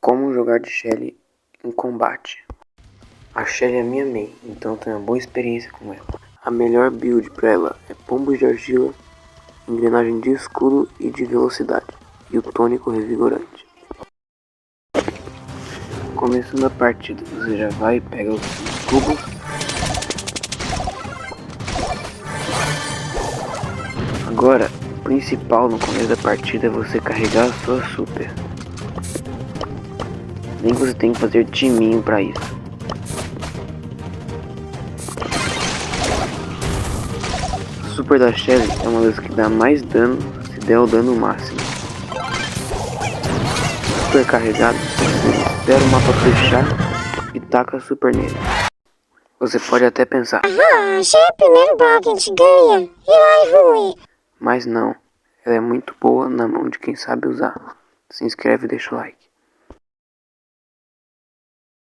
Como jogar de Shelly em combate. A Shelly é minha main, então tenho uma boa experiência com ela. A melhor build para ela é pombos de argila, engrenagem de escudo e de velocidade, e o tônico revigorante. Começando a partida, você já vai e pega os cubos. Agora, o principal no começo da partida é você carregar a sua super. Nem que você tem que fazer timinho para isso. A super da Shelly é uma das que dá mais dano se der o dano máximo. Super carregado, você espera o mapa fechar e taca a super nele. Você pode até pensar, achei o primeiro bloco que a gente ganha, e vai ruim. Mas não, ela é muito boa na mão de quem sabe usar. Se inscreve e deixa o like.